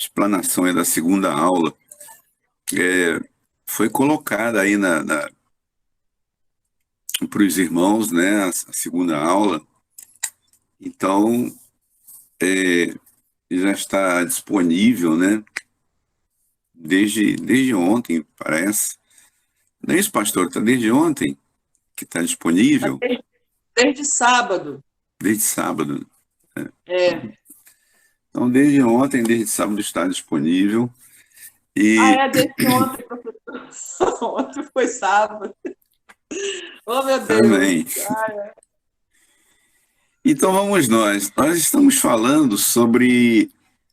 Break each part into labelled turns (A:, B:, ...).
A: explanação aí da segunda aula, foi colocada aí para os irmãos, né, a segunda aula. Então, já está disponível, né, desde ontem, parece. Não é isso, pastor? Está desde ontem que está disponível?
B: Desde sábado.
A: Desde sábado.
B: É.
A: Então, desde ontem, desde sábado está disponível. E...
B: desde ontem, professor. Ontem foi sábado. Oh, meu Deus.
A: Amém. Então, vamos nós. Nós estamos falando sobre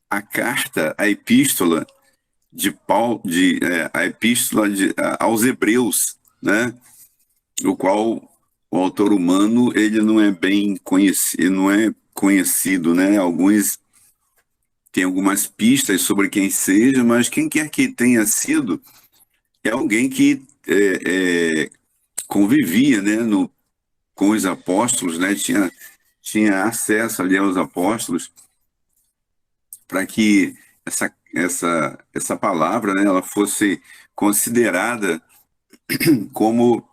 A: a carta, a epístola de Paulo, a epístola aos Hebreus, né? O qual o autor humano ele não é bem conhecido, não é conhecido, né? Alguns têm algumas pistas sobre quem seja, mas quem quer que tenha sido é alguém que convivia, né? Com os apóstolos, né? Tinha acesso ali aos apóstolos para que essa palavra, né? Ela fosse considerada como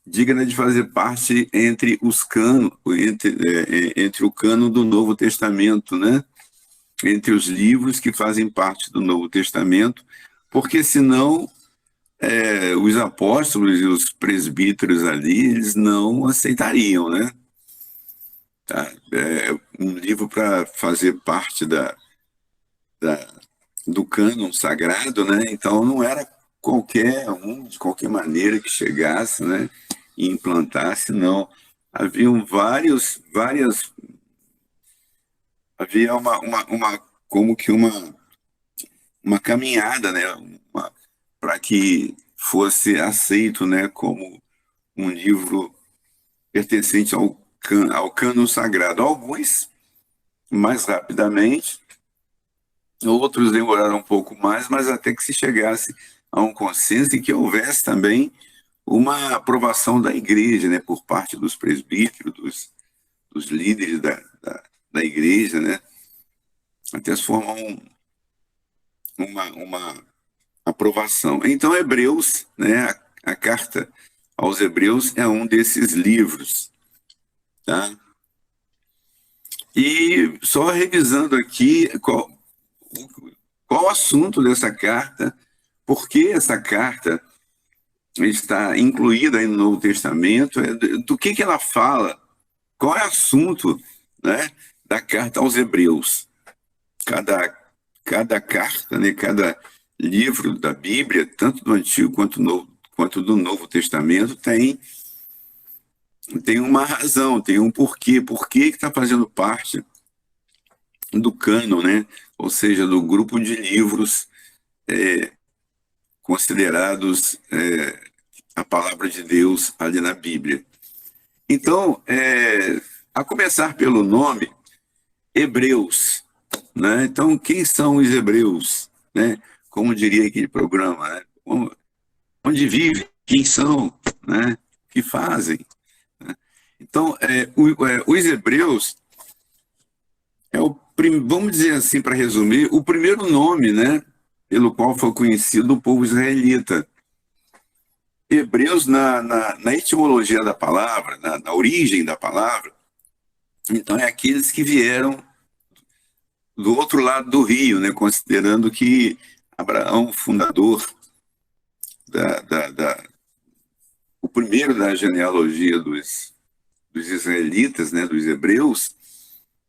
A: digna de fazer parte entre entre o cano do Novo Testamento, né? Entre os livros que fazem parte do Novo Testamento, porque senão os apóstolos e os presbíteros ali, eles não aceitariam, né? Tá? Um livro para fazer parte do cânon sagrado, né? Então não era qualquer um, de qualquer maneira que chegasse, né? E implantasse, não. Haviam havia como que uma caminhada, né? Para que fosse aceito, né? Como um livro pertencente ao cânon sagrado. Alguns mais rapidamente, outros demoraram um pouco mais, mas até que se chegasse a um consenso e que houvesse também uma aprovação da igreja, né, por parte dos presbíteros, dos líderes da igreja, né, até se formar uma aprovação. Então, Hebreus, né, a carta aos Hebreus é um desses livros, tá? E só revisando aqui qual o assunto dessa carta, por que essa carta está incluída aí no Novo Testamento, do que ela fala, qual é o assunto, né, da carta aos Hebreus. Cada carta, né, cada livro da Bíblia, tanto do Antigo quanto do Novo Testamento, tem uma razão, tem um porquê. Por que está fazendo parte do cânon, né? Ou seja, do grupo de livros considerados a palavra de Deus ali na Bíblia. Então, a começar pelo nome, Hebreus, né? Então, quem são os hebreus, né? Como diria aquele programa, né? Onde vivem, quem são, né? O que fazem, né? Então, os hebreus vamos dizer assim, para resumir, o primeiro nome, né, pelo qual foi conhecido o povo israelita. Hebreus, na etimologia da palavra, na origem da palavra, então é aqueles que vieram do outro lado do rio, né, considerando que Abraão, fundador, o primeiro da genealogia dos israelitas, né, dos hebreus,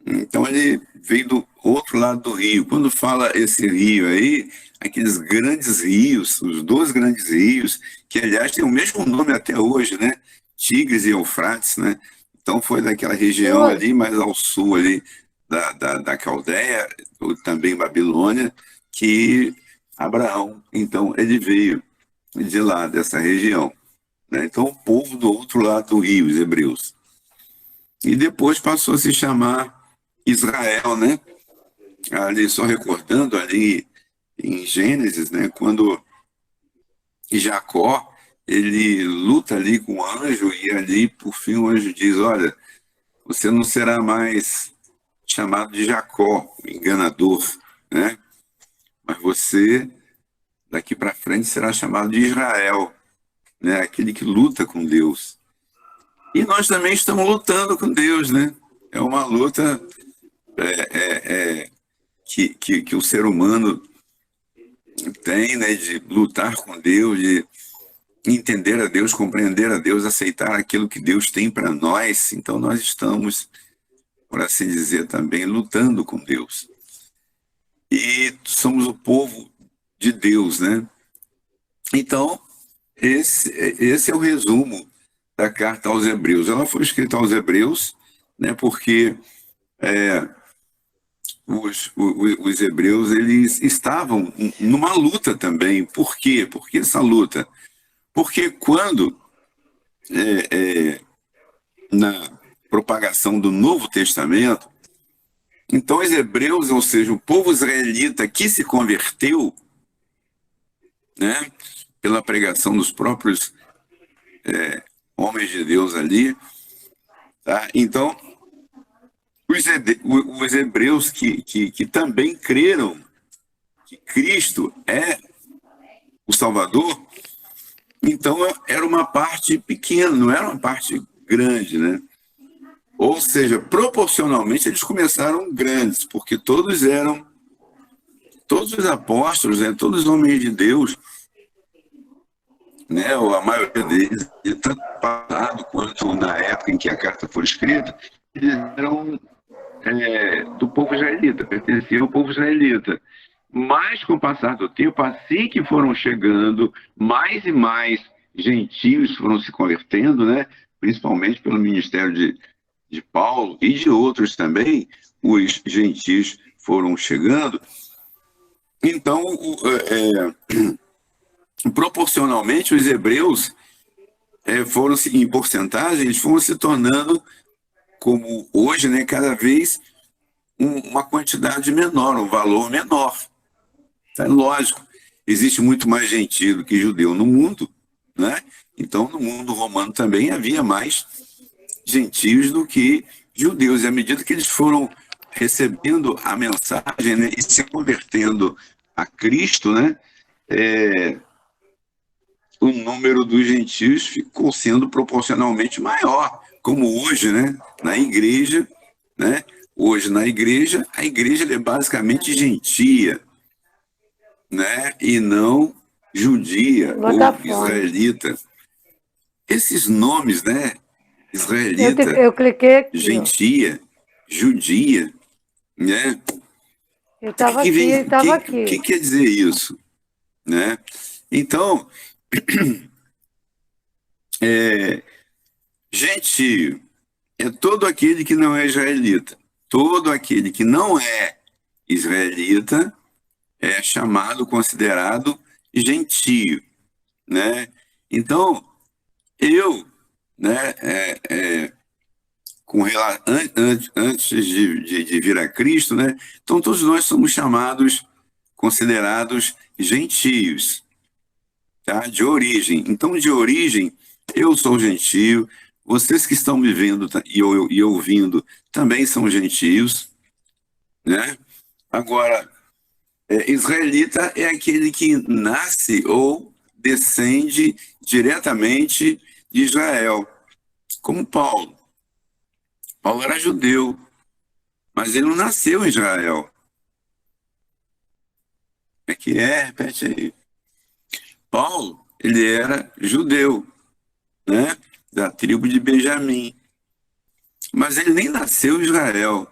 A: então ele veio do outro lado do rio. Quando fala esse rio aí, aqueles grandes rios, os dois grandes rios, que aliás têm o mesmo nome até hoje, né? Tigres e Eufrates, né? Então foi daquela região ali, mais ao sul ali da Caldeia, ou também Babilônia, que Abraão, então ele veio de lá, dessa região, né? Então o povo do outro lado do rio, os hebreus. E depois passou a se chamar Israel, né? Ali, só recordando ali em Gênesis, né? Quando Jacó, ele luta ali com o anjo e ali, por fim, o anjo diz, olha, você não será mais chamado de Jacó, o enganador, né? Mas você, daqui para frente, será chamado de Israel, né? Aquele que luta com Deus. E nós também estamos lutando com Deus, né? É uma luta que o ser humano tem, né? De lutar com Deus, de entender a Deus, compreender a Deus, aceitar aquilo que Deus tem para nós. Então nós estamos, por assim dizer, também lutando com Deus. E somos o povo de Deus, né? Então, esse é o resumo da carta aos Hebreus. Ela foi escrita aos Hebreus, né? Porque os hebreus, eles estavam numa luta também. Por quê? Por que essa luta? Porque quando na propagação do Novo Testamento, então os hebreus, ou seja, o povo israelita que se converteu, né, pela pregação dos próprios homens de Deus ali, tá? Então, os hebreus que também creram que Cristo é o Salvador, então era uma parte pequena, não era uma parte grande, né? Ou seja, proporcionalmente eles começaram grandes, porque todos os apóstolos, né, todos os homens de Deus, né, ou a maioria deles, tanto no passado quanto na época em que a carta foi escrita, eles eram do povo israelita, pertenciam ao povo israelita. Mas, com o passar do tempo, assim que foram chegando, mais e mais gentios foram se convertendo, né? Principalmente pelo ministério de Paulo e de outros também, os gentios foram chegando. Então, proporcionalmente, os hebreus foram, em porcentagem, eles foram se tornando, como hoje, né, cada vez uma quantidade menor, um valor menor. É lógico, existe muito mais gentio do que judeu no mundo, né? Então, no mundo romano também havia mais gentios do que judeus. E à medida que eles foram recebendo a mensagem, né, e se convertendo a Cristo, né, o número dos gentios ficou sendo proporcionalmente maior, como hoje, né, na igreja, né? Hoje na igreja, a igreja é basicamente gentia, né, e não judia ou israelita. Esses nomes, né, israelita,
C: eu cliquei aqui,
A: gentia, judia, né?
C: Eu estava aqui,
A: O que quer dizer isso, né? Então, gentio é todo aquele que não é israelita. Todo aquele que não é israelita é chamado, considerado gentio, né? Então, eu, né, antes de vir a Cristo, né? Então todos nós somos chamados, considerados gentios, tá? De origem. Então, de origem, eu sou gentio, vocês que estão me vendo e ouvindo também são gentios, né? Agora, israelita é aquele que nasce ou descende diretamente de Israel, como Paulo. Paulo era judeu, mas ele não nasceu em Israel. Repete aí. Paulo, ele era judeu, né? Da tribo de Benjamim. Mas ele nem nasceu em Israel.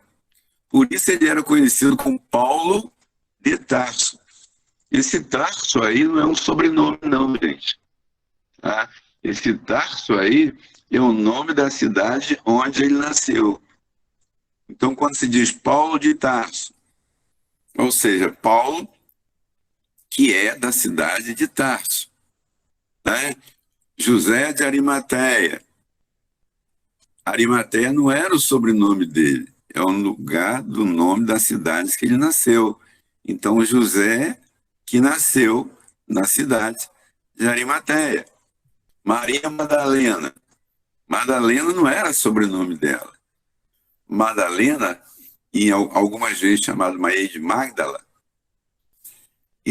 A: Por isso ele era conhecido como Paulo de Tarso. Esse Tarso aí não é um sobrenome não, gente. Tá? Esse Tarso aí é o nome da cidade onde ele nasceu. Então, quando se diz Paulo de Tarso, ou seja, Paulo, que é da cidade de Tarso, né? José de Arimateia. Arimateia não era o sobrenome dele, é um lugar do nome das cidades que ele nasceu. Então, José, que nasceu na cidade de Arimateia. Maria Madalena. Madalena não era sobrenome dela. Madalena, e algumas vezes chamada Maria de Magdala,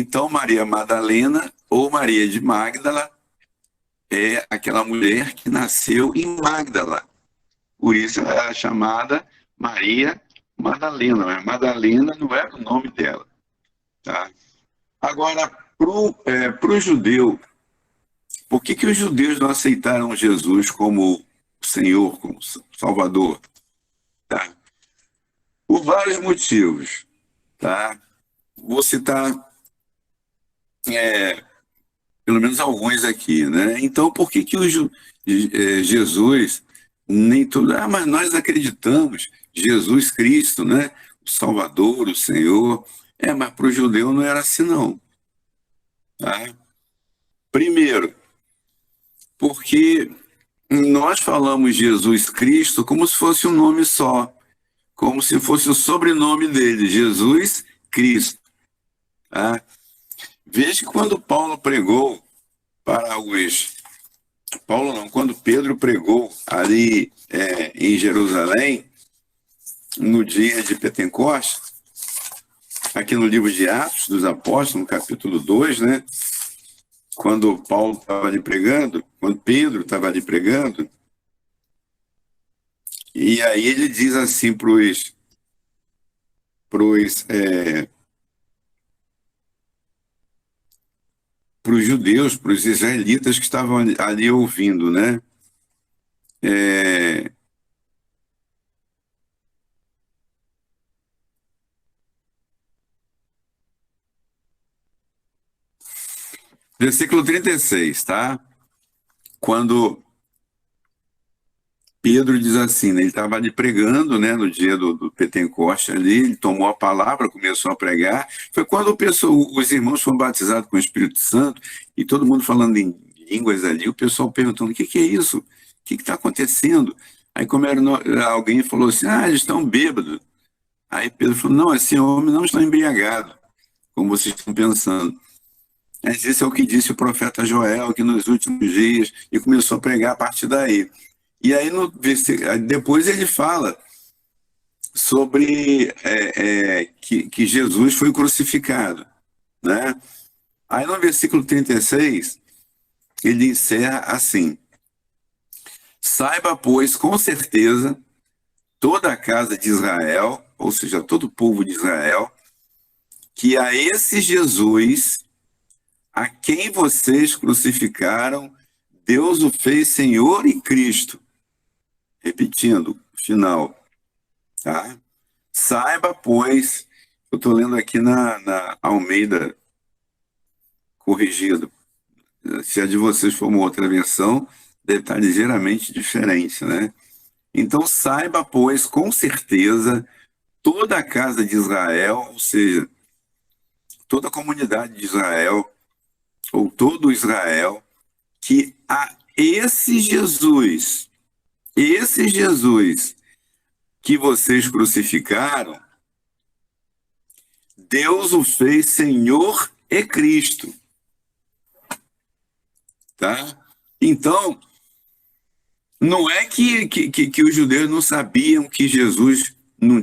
A: Então, Maria Madalena ou Maria de Magdala é aquela mulher que nasceu em Magdala. Por isso ela é chamada Maria Madalena. Mas Madalena não era o nome dela. Tá? Agora, para o judeu, por que os judeus não aceitaram Jesus como Senhor, como Salvador? Tá? Por vários motivos. Tá? Vou citar pelo menos alguns aqui, né? Então, por que Jesus, nem tudo... mas nós acreditamos, Jesus Cristo, né? O Salvador, o Senhor. Mas para o judeu não era assim, não. Tá? Primeiro, porque nós falamos Jesus Cristo como se fosse um nome só, como se fosse o sobrenome dele, Jesus Cristo. Tá? Veja que quando Paulo pregou para os... Paulo não, quando Pedro pregou ali em Jerusalém, no dia de Pentecostes, aqui no livro de Atos dos Apóstolos, no capítulo 2, né? Quando Paulo estava ali pregando, quando Pedro estava ali pregando, e aí ele diz assim para os judeus, para os israelitas que estavam ali ouvindo, né? Versículo 36, tá? Quando Pedro diz assim, né? Ele estava ali pregando, né? No dia do Pentecostes ali, ele tomou a palavra, começou a pregar. Foi quando os irmãos foram batizados com o Espírito Santo e todo mundo falando em línguas ali, o pessoal perguntando, o que é isso? O que está acontecendo? Aí como alguém falou assim, eles estão bêbados. Aí Pedro falou, não, esse homem não está embriagado, como vocês estão pensando. Mas esse é o que disse o profeta Joel, que nos últimos dias, e começou a pregar a partir daí. E aí depois ele fala sobre que Jesus foi crucificado, né? Aí no versículo 36, ele encerra assim: saiba, pois, com certeza, toda a casa de Israel, ou seja, todo o povo de Israel, que a esse Jesus, a quem vocês crucificaram, Deus o fez Senhor e Cristo. Repetindo, final. Tá? Saiba, pois, eu estou lendo aqui na Almeida corrigido. Se a de vocês for uma outra versão, deve estar ligeiramente diferente, né? Então, saiba, pois, com certeza, toda a casa de Israel, ou seja, toda a comunidade de Israel, ou todo Israel, que a esse Jesus que vocês crucificaram, Deus o fez Senhor e Cristo. Tá? Então, não é que os judeus não sabiam que Jesus não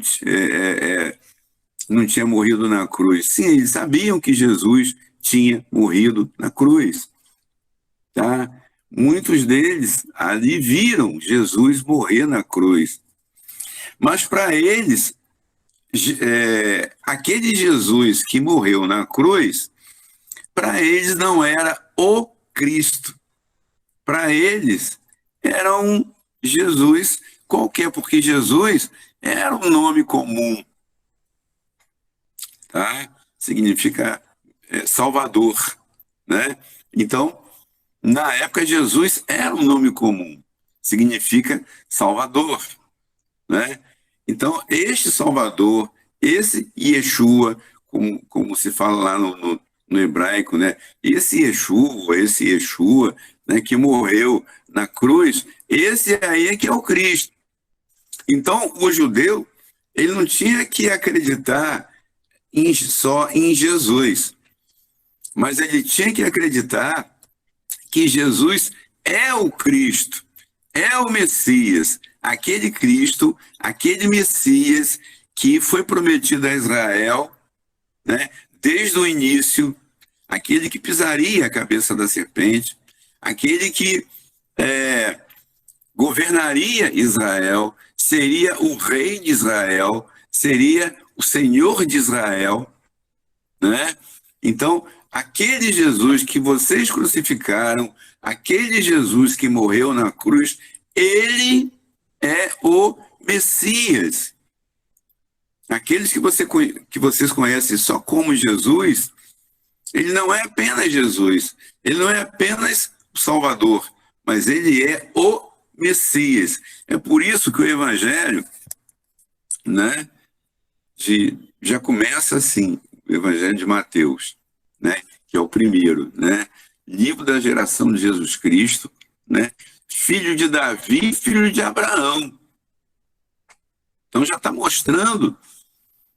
A: tinha morrido na cruz. Sim, eles sabiam que Jesus tinha morrido na cruz. Tá? Muitos deles ali viram Jesus morrer na cruz. Mas para eles, aquele Jesus que morreu na cruz, para eles não era o Cristo. Para eles era um Jesus qualquer, porque Jesus era um nome comum. Tá? Significa Salvador. Né? Então, na época, Jesus era um nome comum, significa Salvador, né? Então, este Salvador, esse Yeshua, como se fala lá no hebraico, né? Esse Yeshua, né, que morreu na cruz, esse aí é que é o Cristo. Então, o judeu, ele não tinha que acreditar só em Jesus, mas ele tinha que acreditar que Jesus é o Cristo, é o Messias, aquele Cristo, aquele Messias que foi prometido a Israel, né, desde o início aquele que pisaria a cabeça da serpente, aquele que governaria Israel, seria o rei de Israel, seria o Senhor de Israel, né? Então, aquele Jesus que vocês crucificaram, aquele Jesus que morreu na cruz, ele é o Messias. Aqueles que vocês conhecem só como Jesus, ele não é apenas Jesus, ele não é apenas o Salvador, mas ele é o Messias. É por isso que o Evangelho, né, já começa assim, o Evangelho de Mateus, né, que é o primeiro, né, livro da geração de Jesus Cristo, né, filho de Davi, filho de Abraão. Então já está mostrando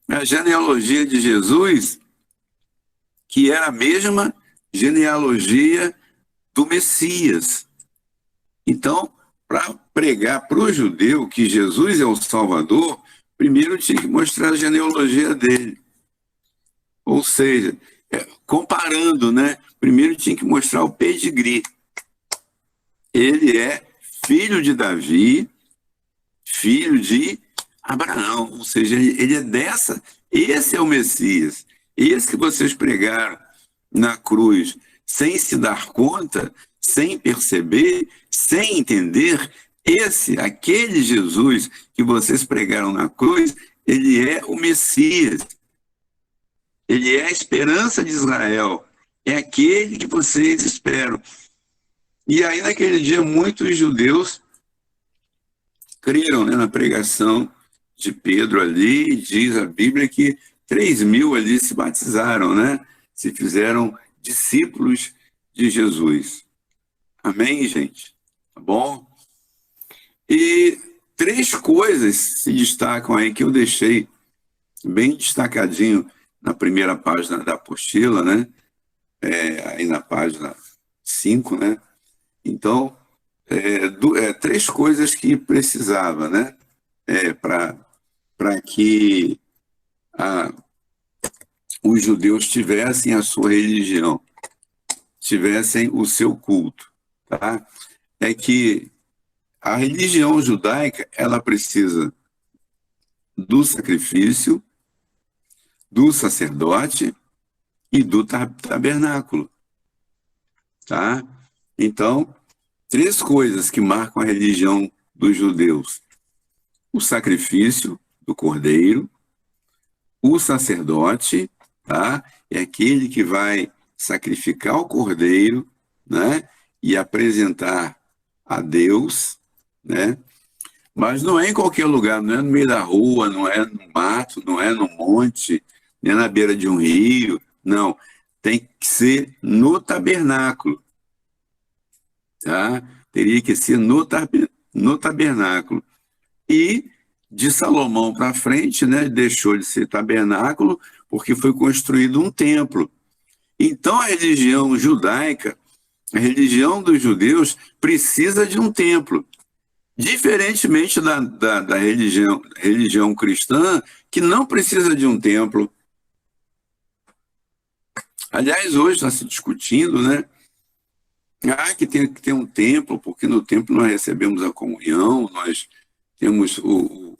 A: a genealogia de Jesus, que era a mesma genealogia do Messias. Então, para pregar para o judeu que Jesus é o Salvador, primeiro tinha que mostrar a genealogia dele. Ou seja, comparando, né? Primeiro tinha que mostrar o pedigree. Ele é filho de Davi, filho de Abraão. Ou seja, ele é dessa. Esse é o Messias. Esse que vocês pregaram na cruz sem se dar conta, sem perceber, sem entender, aquele Jesus que vocês pregaram na cruz, ele é o Messias. Ele é a esperança de Israel. É aquele que vocês esperam. E aí, naquele dia, muitos judeus creram, né, na pregação de Pedro ali. Diz a Bíblia que 3.000 ali se batizaram, né? Se fizeram discípulos de Jesus. Amém, gente? Tá bom? E 3 coisas se destacam aí que eu deixei bem destacadinho na primeira página da apostila, né? Aí na página 5, né? Então, 3 coisas que precisava, né? Para que os judeus tivessem a sua religião, tivessem o seu culto, tá? É que a religião judaica, ela precisa do sacrifício, do sacerdote e do tabernáculo, tá? Então, 3 coisas que marcam a religião dos judeus: o sacrifício do cordeiro, o sacerdote, tá? É aquele que vai sacrificar o cordeiro, né? E apresentar a Deus, né? Mas não é em qualquer lugar, não é no meio da rua, não é no mato, não é no monte, nem na beira de um rio, não. Tem que ser no tabernáculo, tá? Teria que ser no tabernáculo. E de Salomão para frente, né, deixou de ser tabernáculo porque foi construído um templo. Então a religião judaica, a religião dos judeus, precisa de um templo. Diferentemente da religião cristã, que não precisa de um templo. Aliás, hoje está se discutindo, né? Que tem que ter um templo, porque no templo nós recebemos a comunhão, nós temos o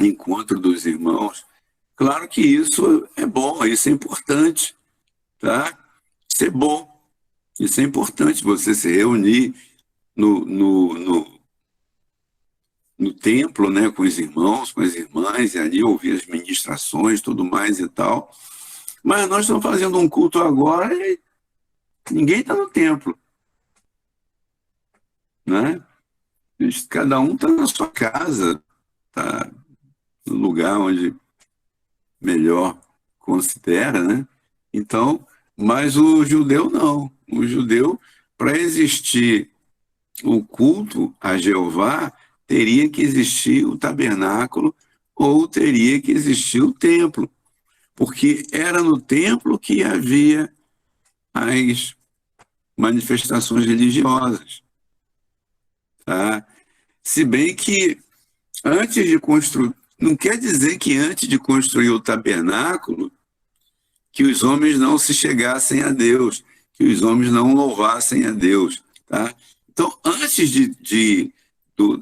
A: encontro dos irmãos. Claro que isso é bom, isso é importante, tá? Isso é bom, isso é importante, você se reunir no templo, né, com os irmãos, com as irmãs, e ali ouvir as ministrações, tudo mais e tal. Mas nós estamos fazendo um culto agora e ninguém está no templo, né? Cada um está na sua casa, está no lugar onde melhor considera, né? Então, mas o judeu não. O judeu, para existir o culto a Jeová, teria que existir o tabernáculo ou teria que existir o templo, porque era no templo que havia as manifestações religiosas, tá? Se bem que antes de construir, não quer dizer que antes de construir o tabernáculo que os homens não se chegassem a Deus, que os homens não louvassem a Deus. Tá? Então, antes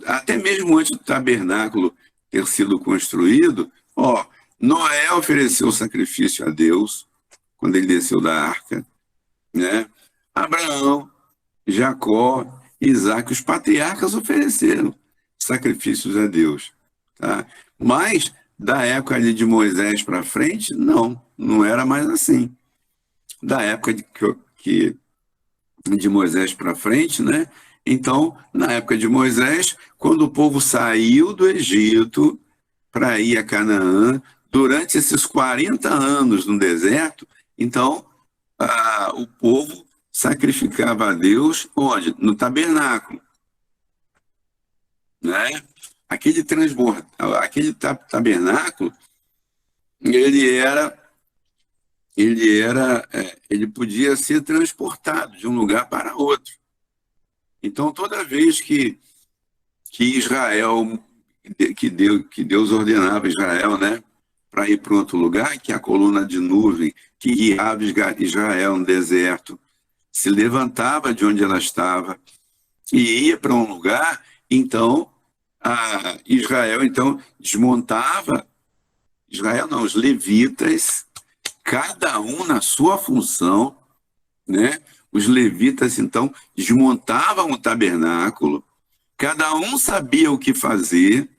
A: até mesmo antes do tabernáculo ter sido construído, Noé ofereceu sacrifício a Deus quando ele desceu da arca, né? Abraão, Jacó, Isaac, os patriarcas ofereceram sacrifícios a Deus. Tá? Mas, da época ali de Moisés para frente, não era mais assim. Da época de Moisés para frente, né? Então, na época de Moisés, quando o povo saiu do Egito para ir a Canaã, durante esses 40 anos no deserto, então o povo sacrificava a Deus onde? No tabernáculo. Né? Aquele tabernáculo, ele podia ser transportado de um lugar para outro. Então, toda vez que Israel, que Deus ordenava Israel, né, para ir para outro lugar, que a coluna de nuvem que guiava Israel no deserto se levantava de onde ela estava e ia para um lugar, então Israel então desmontava, os levitas, cada um na sua função, né? Os levitas, então, desmontavam o tabernáculo, cada um sabia o que fazer,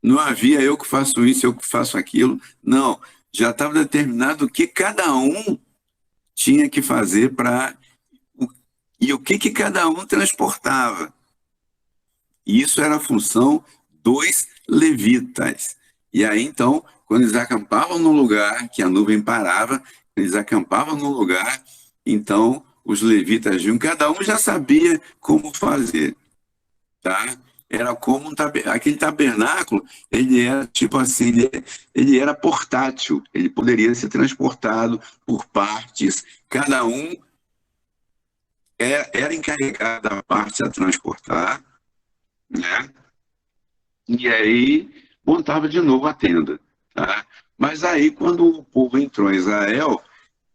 A: não havia eu que faço isso, eu que faço aquilo, não, já estava determinado o que cada um tinha que fazer e o que cada um transportava. E isso era a função dos levitas. E aí, então, quando eles acampavam no lugar que a nuvem parava, eles acampavam no lugar, então os levitas vinham, cada um já sabia como fazer, tá? Era como aquele tabernáculo, ele era tipo assim, ele era portátil, ele poderia ser transportado por partes, cada um era encarregado da parte a transportar, né? E aí montava de novo a tenda, tá? Mas aí quando o povo entrou em Israel,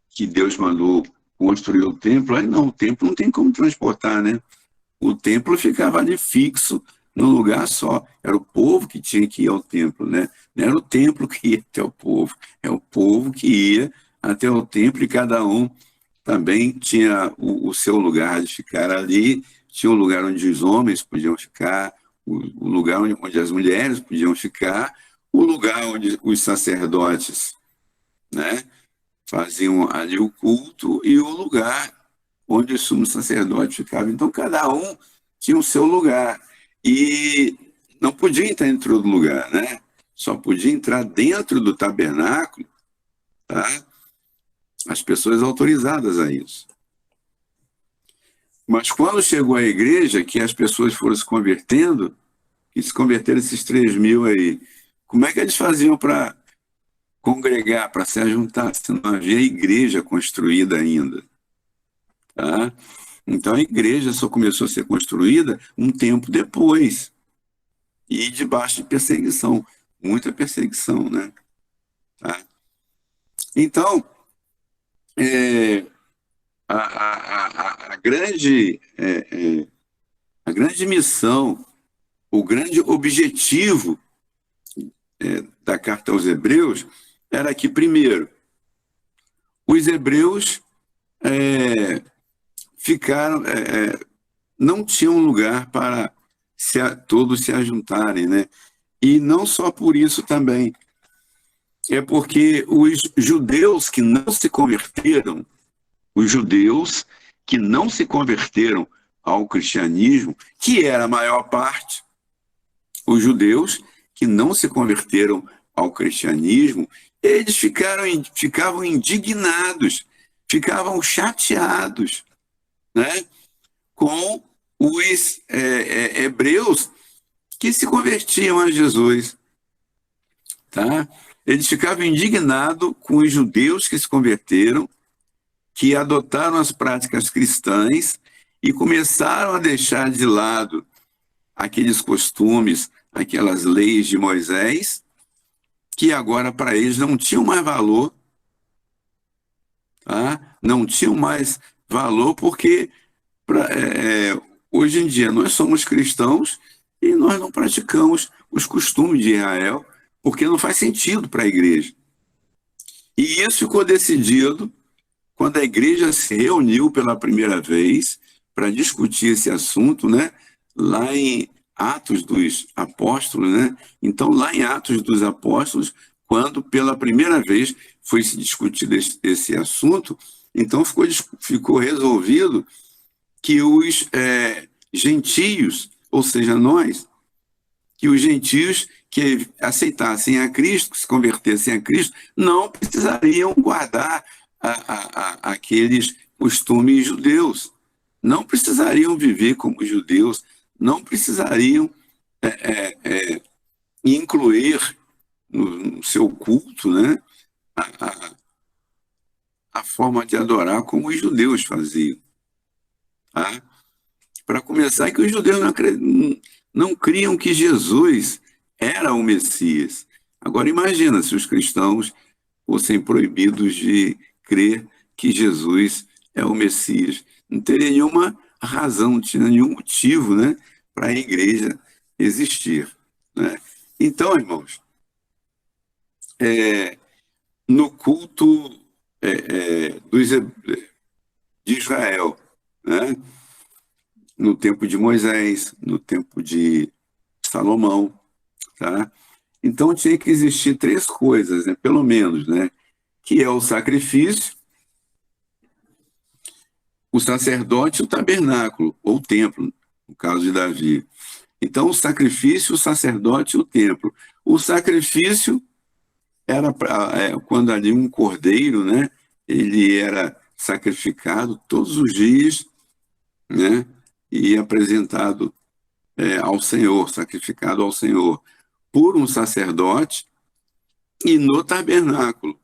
A: que Deus mandou construir o templo, aí não, o templo não tem como transportar, né? O templo ficava ali fixo num lugar só. Era o povo que tinha que ir ao templo, né? Não era o templo que ia até o povo, é o povo que ia até o templo e cada um também tinha o seu lugar de ficar ali, tinha um lugar onde os homens podiam ficar, o lugar onde as mulheres podiam ficar, o lugar onde os sacerdotes, né, faziam ali o culto e o lugar onde o sumo sacerdote ficava. Então, cada um tinha o seu lugar e não podia entrar em todo lugar, né? Só podia entrar dentro do tabernáculo, tá? As pessoas autorizadas a isso. Mas quando chegou a igreja, que as pessoas foram se convertendo, que se converteram esses 3.000 aí, como é que eles faziam para congregar, para se ajuntar, se não havia igreja construída ainda? Tá? Então a igreja só começou a ser construída um tempo depois, e debaixo de perseguição, muita perseguição, né? Tá? Então, a grande missão, o grande objetivo da carta aos Hebreus era que, primeiro, os hebreus não tinham lugar para todos se ajuntarem, né? E não só por isso também, é porque os judeus que não se converteram ao cristianismo, que era a maior parte, os judeus que não se converteram ao cristianismo, eles ficavam indignados, ficavam chateados, né, com os hebreus que se convertiam a Jesus. Tá? Eles ficavam indignados com os judeus que se converteram, que adotaram as práticas cristãs e começaram a deixar de lado aqueles costumes, aquelas leis de Moisés, que agora para eles não tinham mais valor, tá? Não tinham mais valor porque hoje em dia nós somos cristãos e nós não praticamos os costumes de Israel porque não faz sentido para a igreja. E isso ficou decidido quando a igreja se reuniu pela primeira vez para discutir esse assunto, né? Lá em Atos dos Apóstolos, né? Então, lá em Atos dos Apóstolos, quando pela primeira vez foi se discutido esse assunto, então ficou resolvido que os gentios, ou seja, nós, que os gentios que aceitassem a Cristo, que se convertessem a Cristo, não precisariam guardar aqueles costumes judeus, não precisariam viver como judeus, não precisariam incluir no seu culto, né, a forma de adorar como os judeus faziam. Tá? Para começar, que os judeus não criam que Jesus era o Messias. Agora imagina se os cristãos fossem proibidos de crer que Jesus é o Messias. Não teria nenhuma razão, não tinha nenhum motivo, né, para a igreja existir. Né? Então, irmãos, no culto de Israel, né, no tempo de Moisés, no tempo de Salomão, tá? Então tinha que existir 3 coisas, né, pelo menos, né, que é o sacrifício, o sacerdote e o tabernáculo, ou o templo, no caso de Davi. Então o sacrifício, o sacerdote e o templo. O sacrifício era quando ali um cordeiro, né, ele era sacrificado todos os dias, né, e apresentado ao Senhor, sacrificado ao Senhor por um sacerdote e no tabernáculo,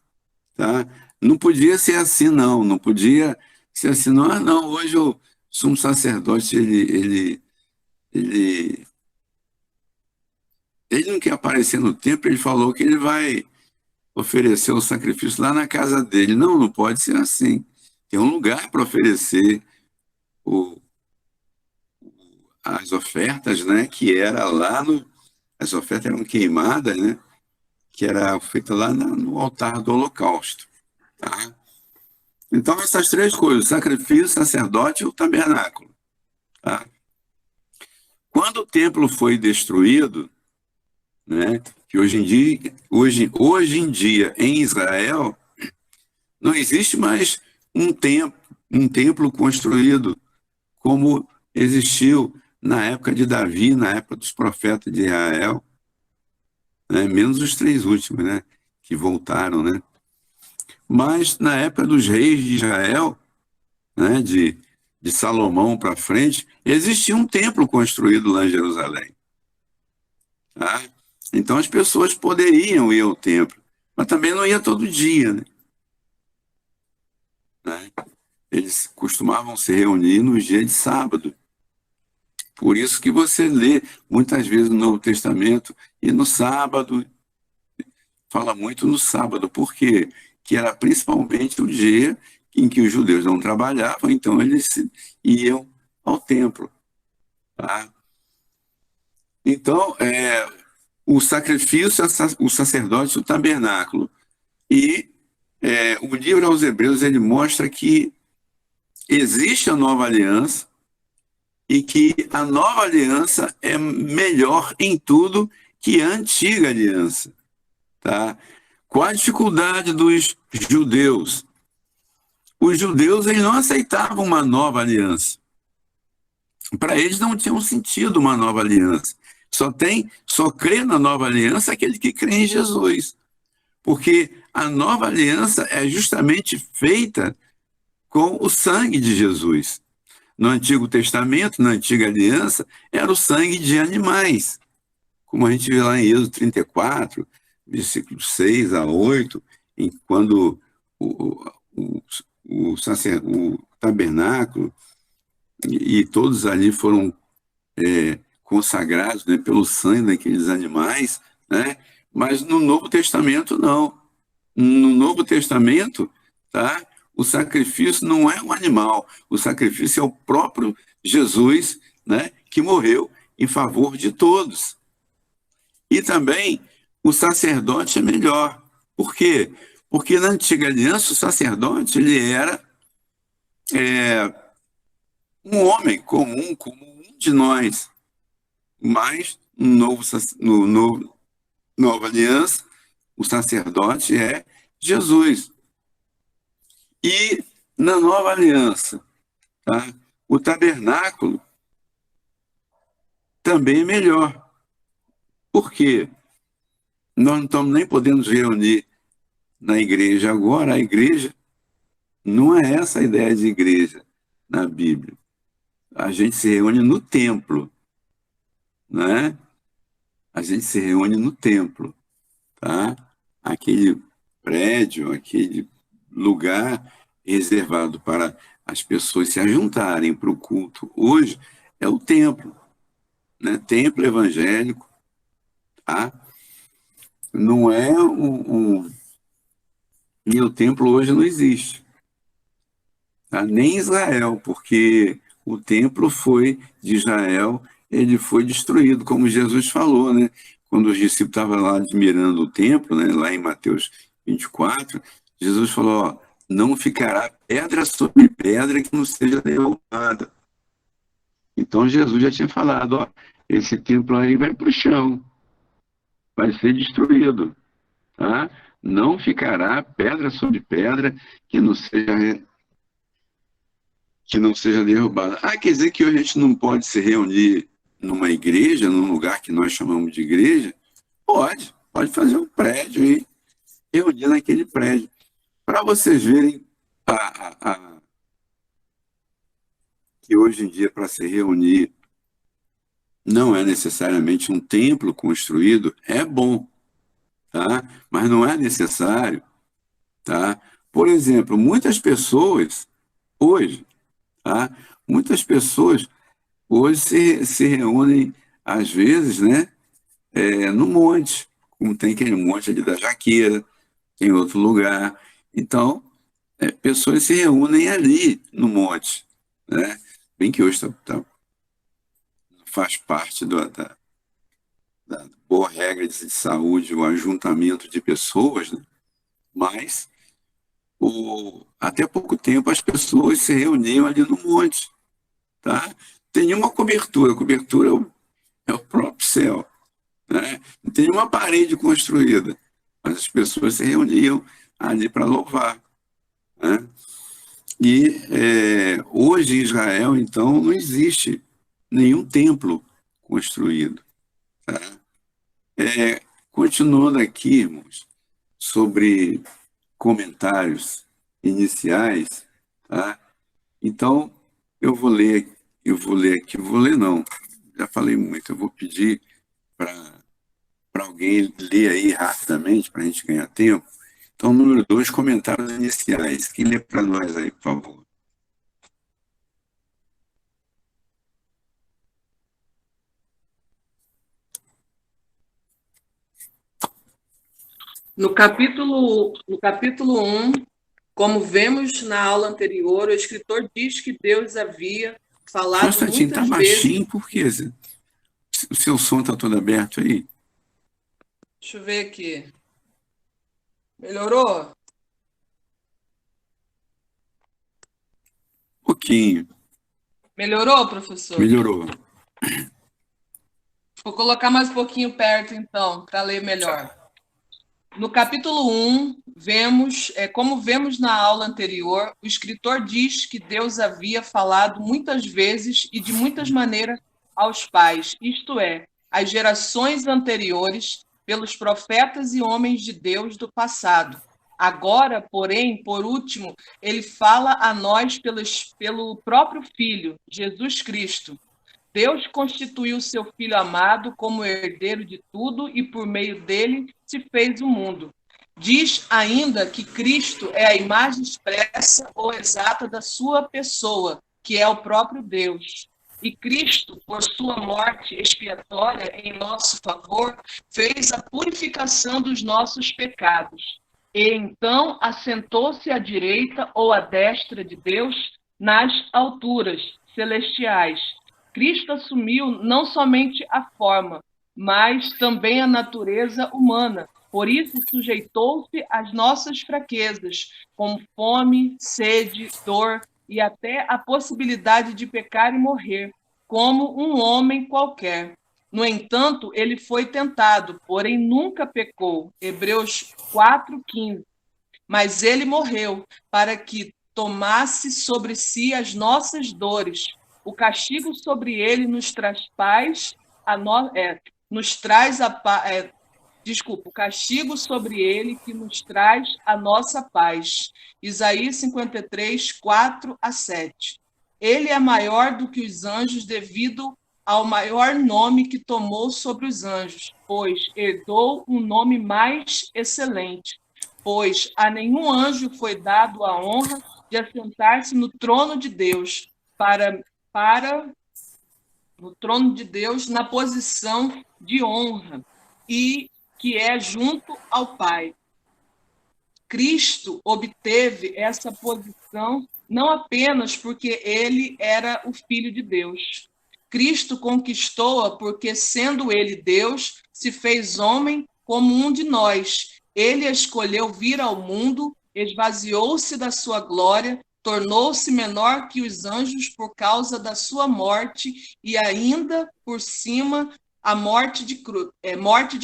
A: tá? Não podia ser assim, não podia ser assim, não, hoje o sumo sacerdote, ele não quer aparecer no templo, ele falou que ele vai oferecer o sacrifício lá na casa dele. Não pode ser assim. Tem um lugar para oferecer as ofertas, né, que era lá as ofertas eram queimadas, né, que era feita lá no altar do holocausto, tá? Então essas 3 coisas, o sacrifício, o sacerdote e o tabernáculo, tá? Quando o templo foi destruído, né, que hoje em dia em Israel não existe mais um templo construído como existiu na época de Davi, na época dos profetas de Israel, né? Menos os 3 últimos, né, que voltaram, né? Mas na época dos reis de Israel, né, de Salomão para frente, existia um templo construído lá em Jerusalém. Tá? Então as pessoas poderiam ir ao templo, mas também não ia todo dia, né? Eles costumavam se reunir nos dias de sábado. Por isso que você lê muitas vezes no Novo Testamento e no sábado, fala muito no sábado, porque que era principalmente o dia em que os judeus não trabalhavam, então eles iam ao templo. Tá? Então, o sacrifício, o sacerdote, o tabernáculo. E o livro aos Hebreus, ele mostra que existe a nova aliança, e que a nova aliança é melhor em tudo que a antiga aliança. Tá? Qual a dificuldade dos judeus? Os judeus eles não aceitavam uma nova aliança. Para eles não tinha sentido uma nova aliança. Só crê na nova aliança aquele que crê em Jesus. Porque a nova aliança é justamente feita com o sangue de Jesus. No Antigo Testamento, na Antiga Aliança, era o sangue de animais, como a gente vê lá em Êxodo 34, versículos 6 a 8, quando o tabernáculo e todos ali foram consagrados, né, pelo sangue daqueles animais, né? Mas no Novo Testamento, não. No Novo Testamento, tá? o sacrifício não é um animal, o sacrifício é o próprio Jesus, né, que morreu em favor de todos. E também o sacerdote é melhor. Por quê? Porque na antiga aliança o sacerdote ele era um homem comum, como um de nós. Mas nova aliança, o sacerdote é Jesus. E na nova aliança, tá? O tabernáculo também é melhor. Por quê? Nós não estamos nem podendo nos reunir na igreja agora. A igreja não é essa a ideia de igreja na Bíblia. A gente se reúne no templo, né? A gente se reúne no templo, tá? Aquele prédio, aquele lugar reservado para as pessoas se ajuntarem para o culto hoje é o templo, né? Templo evangélico, tá? Não é e o templo hoje não existe, tá? Nem em Israel, porque o templo foi de Israel, ele foi destruído, como Jesus falou, né? Quando os discípulos estavam lá admirando o templo, né? Lá em Mateus 24, Jesus falou, ó, não ficará pedra sobre pedra que não seja derrubada. Então Jesus já tinha falado, ó, esse templo aí vai para o chão, vai ser destruído, tá? Não ficará pedra sobre pedra que não seja derrubada. Ah, quer dizer que hoje a gente não pode se reunir numa igreja, num lugar que nós chamamos de igreja? Pode fazer um prédio aí, reunir naquele prédio. Para vocês verem que hoje em dia, para se reunir, não é necessariamente um templo construído, é bom, tá? Mas não é necessário, tá? Por exemplo, muitas pessoas hoje, tá? Muitas pessoas hoje se reúnem, às vezes, né, no monte, como tem aquele monte ali da Jaqueira, em outro lugar. Então, pessoas se reúnem ali no monte, né? Bem que hoje faz parte da boa regra de saúde, o ajuntamento de pessoas, né? Mas até pouco tempo as pessoas se reuniam ali no monte, tá? Tem uma cobertura, a cobertura é o próprio céu, né? Não tem uma parede construída, mas as pessoas se reuniam ali para louvar, né? E hoje em Israel, então, não existe nenhum templo construído, tá? Continuando aqui, irmãos, sobre comentários iniciais, tá? Então, eu vou ler aqui, não, já falei muito, eu vou pedir para alguém ler aí rapidamente, para a gente ganhar tempo. Então, número 2, comentários iniciais. Quem lê para nós aí, por favor?
B: No capítulo 1, como vemos na aula anterior, o escritor diz que Deus havia falado
A: Constantino,
B: muitas
A: tá
B: vezes...
A: baixinho, por quê? O seu som está todo aberto aí?
B: Deixa eu ver aqui. Melhorou?
A: Um pouquinho.
B: Melhorou, professor?
A: Melhorou.
B: Vou colocar mais um pouquinho perto, então, para ler melhor. No capítulo 1, como vemos na aula anterior, o escritor diz que Deus havia falado muitas vezes e de muitas maneiras aos pais, isto é, às gerações anteriores, pelos profetas e homens de Deus do passado. Agora, porém, por último, ele fala a nós pelo próprio Filho, Jesus Cristo. Deus constituiu seu Filho amado como herdeiro de tudo e por meio dele se fez o mundo. Diz ainda que Cristo é a imagem expressa ou exata da sua pessoa, que é o próprio Deus. E Cristo, por sua morte expiatória em nosso favor, fez a purificação dos nossos pecados. E então assentou-se à direita ou à destra de Deus nas alturas celestiais. Cristo assumiu não somente a forma, mas também a natureza humana. Por isso sujeitou-se às nossas fraquezas, como fome, sede, dor e até a possibilidade de pecar e morrer, como um homem qualquer. No entanto, ele foi tentado, porém nunca pecou. Hebreus 4:15. Mas ele morreu para que tomasse sobre si as nossas dores. O castigo sobre ele nos traz paz, nos traz o castigo sobre ele que nos traz a nossa paz. Isaías 53, 4-7. Ele é maior do que os anjos devido ao maior nome que tomou sobre os anjos, pois herdou um nome mais excelente. Pois a nenhum anjo foi dado a honra de assentar-se no trono de Deus, no trono de Deus, na posição de honra, e que é junto ao Pai. Cristo obteve essa posição não apenas porque ele era o Filho de Deus. Cristo conquistou-a porque, sendo ele Deus, se fez homem como um de nós. Ele escolheu vir ao mundo, esvaziou-se da sua glória, tornou-se menor que os anjos por causa da sua morte e ainda por cima a morte de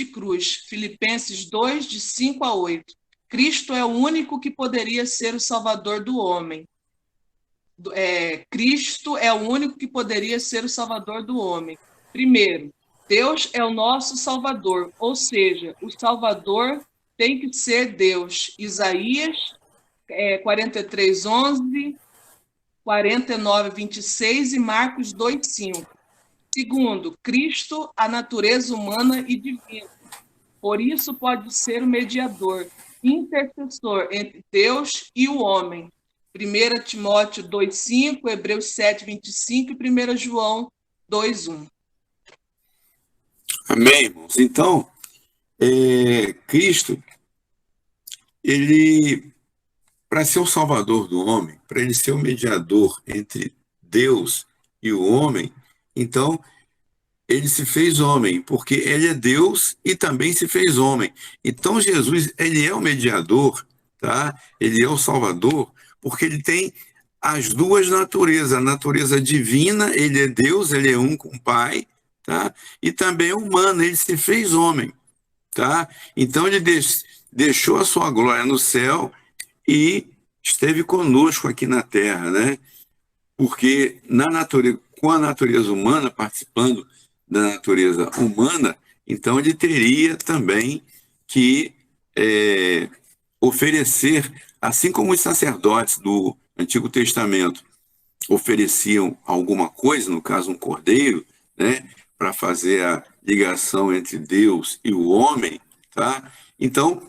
B: cruz. Filipenses 2, de 5-8. Cristo é o único que poderia ser o Salvador do homem. Cristo é o único que poderia ser o Salvador do homem. Primeiro, Deus é o nosso Salvador, ou seja, o Salvador tem que ser Deus. Isaías 43:11, 49:26 e Marcos 2:5. Segundo, Cristo, a natureza humana e divina. Por isso pode ser o mediador, intercessor entre Deus e o homem. 1 Timóteo 2:5, Hebreus 7:25 e 1 João 2:1.
A: Amém, irmãos? Então, Cristo, ele, para ser o salvador do homem, para ele ser o mediador entre Deus e o homem, então ele se fez homem, porque ele é Deus e também se fez homem. Então Jesus, ele é o mediador, tá? Ele é o salvador, porque ele tem as duas naturezas, a natureza divina, ele é Deus, ele é um com o Pai, tá? E também é humano, ele se fez homem, tá? Então ele deixou a sua glória no céu e esteve conosco aqui na terra, né? Porque com a natureza humana, participando da natureza humana, então ele teria também que oferecer, assim como os sacerdotes do Antigo Testamento ofereciam alguma coisa, no caso um cordeiro, né, para fazer a ligação entre Deus e o homem, tá? Então,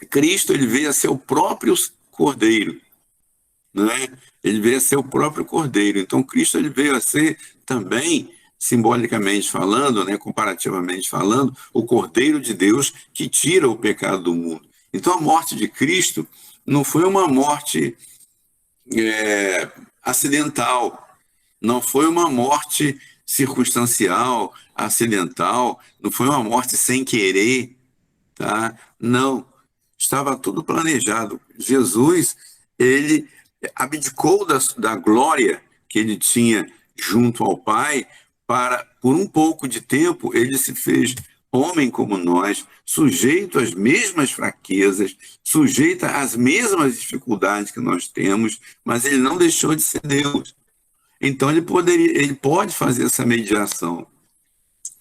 A: Cristo, ele veio a ser o próprio cordeiro, né? Ele veio a ser o próprio cordeiro. Então, Cristo, ele veio a ser também, simbolicamente falando, né, comparativamente falando, o cordeiro de Deus que tira o pecado do mundo. Então, a morte de Cristo não foi uma morte acidental, não foi uma morte circunstancial, acidental, não foi uma morte sem querer, tá? Não, estava tudo planejado. Jesus, ele abdicou da glória que ele tinha junto ao Pai para, por um pouco de tempo, ele se fez homem como nós, sujeito às mesmas fraquezas, sujeito às mesmas dificuldades que nós temos, mas ele não deixou de ser Deus. Então ele pode fazer essa mediação,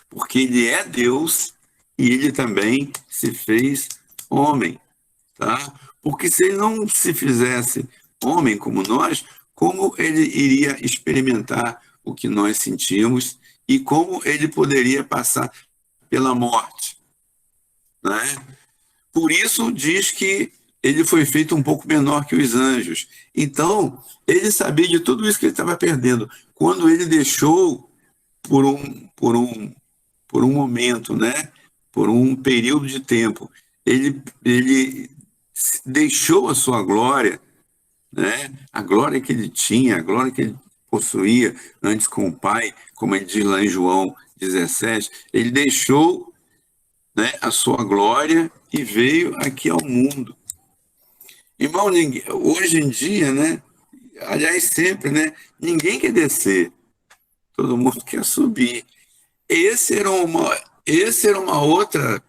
A: porque ele é Deus e ele também se fez homem, tá? Porque se ele não se fizesse homem como nós, como ele iria experimentar o que nós sentimos e como ele poderia passar pela morte, né? Por isso diz que ele foi feito um pouco menor que os anjos. Então, ele sabia de tudo isso que ele estava perdendo. Quando ele deixou por um momento, né? Por um período de tempo, ele deixou a sua glória, né? A glória que ele tinha, a glória que ele possuía antes com o Pai, como ele diz lá em João 17, ele deixou, né, a sua glória e veio aqui ao mundo. Irmão, hoje em dia, né, aliás, sempre, né, ninguém quer descer, todo mundo quer subir. Essa era uma outra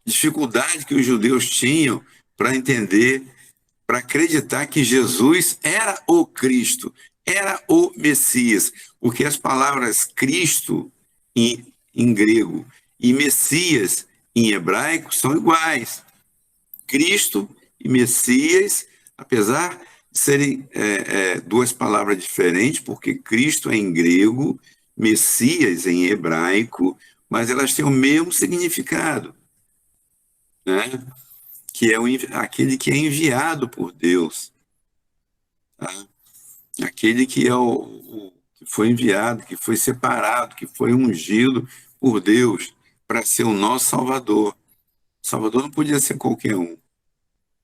A: dificuldade que os judeus tinham para entender, para acreditar que Jesus era o Cristo, era o Messias, porque as palavras Cristo em grego e Messias em hebraico são iguais. Cristo e Messias, apesar de serem duas palavras diferentes, porque Cristo é em grego, Messias em hebraico, mas elas têm o mesmo significado, né? Que é aquele que é enviado por Deus, tá? Aquele que é que foi enviado, que foi separado, que foi ungido por Deus para ser o nosso Salvador. O Salvador não podia ser qualquer um,